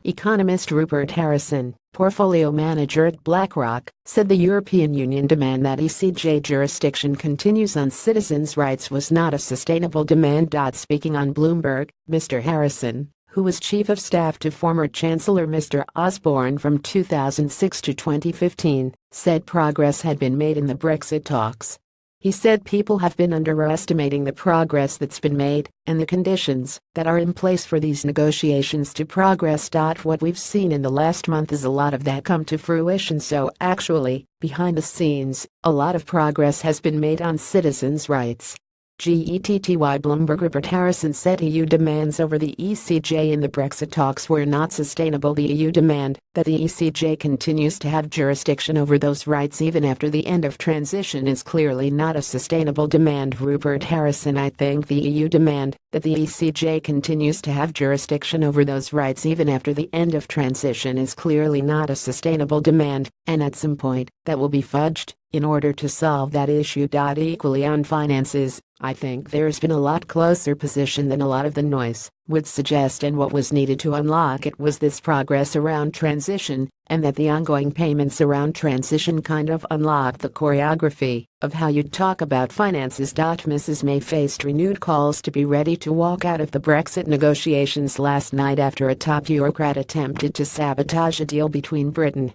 Economist Rupert Harrison, portfolio manager at BlackRock, said the European Union demand that ECJ jurisdiction continues on citizens' rights was not a sustainable demand. Speaking on Bloomberg, Mr. Harrison, who was chief of staff to former Chancellor Mr. Osborne from 2006 to 2015, said progress had been made in the Brexit talks. He said people have been underestimating the progress that's been made and the conditions that are in place for these negotiations to progress. What we've seen in the last month is a lot of that come to fruition, so actually, behind the scenes, a lot of progress has been made on citizens' rights. Bloomberg Rupert Harrison said EU demands over the ECJ in the Brexit talks were not sustainable. The EU demand that the ECJ continues to have jurisdiction over those rights even after the end of transition is clearly not a sustainable demand. Rupert Harrison: I think the EU demand that the ECJ continues to have jurisdiction over those rights even after the end of transition is clearly not a sustainable demand, and at some point, that will be fudged in order to solve that issue. Equally on finances, I think there's been a lot closer position than a lot of the noise would suggest, and what was needed to unlock it was this progress around transition, and that the ongoing payments around transition kind of unlocked the choreography of how you talk about finances. Mrs. May faced renewed calls to be ready to walk out of the Brexit negotiations last night after a top bureaucrat attempted to sabotage a deal between Britain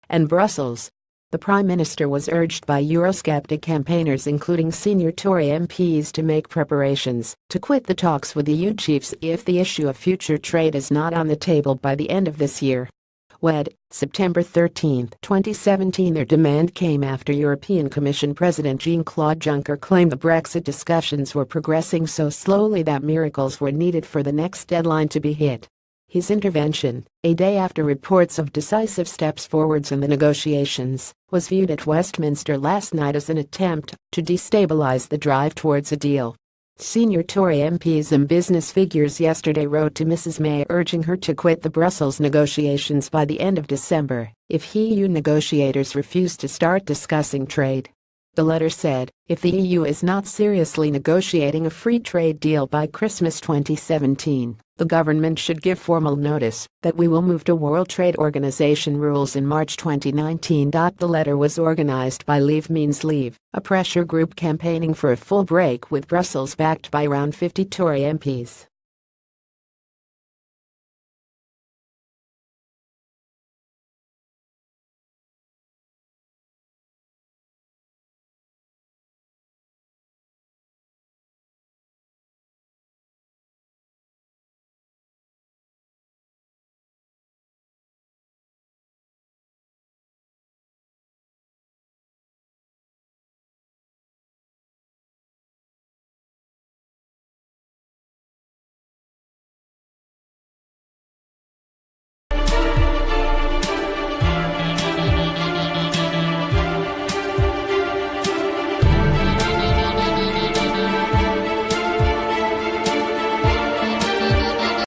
and Brussels. The Prime Minister was urged by Eurosceptic campaigners, including senior Tory MPs, to make preparations to quit the talks with EU chiefs if the issue of future trade is not on the table by the end of this year. September 13, 2017. Their demand came after European Commission President Jean-Claude Juncker claimed the Brexit discussions were progressing so slowly that miracles were needed for the next deadline to be hit. His intervention, a day after reports of decisive steps forwards in the negotiations, was viewed at Westminster last night as an attempt to destabilize the drive towards a deal. Senior Tory MPs and business figures yesterday wrote to Mrs. May urging her to quit the Brussels negotiations by the end of December if EU negotiators refuse to start discussing trade. The letter said, if the EU is not seriously negotiating a free trade deal by Christmas 2017, the government should give formal notice that we will move to World Trade Organization rules in March 2019. The letter was organized by Leave Means Leave, a pressure group campaigning for a full break with Brussels, backed by around 50 Tory MPs.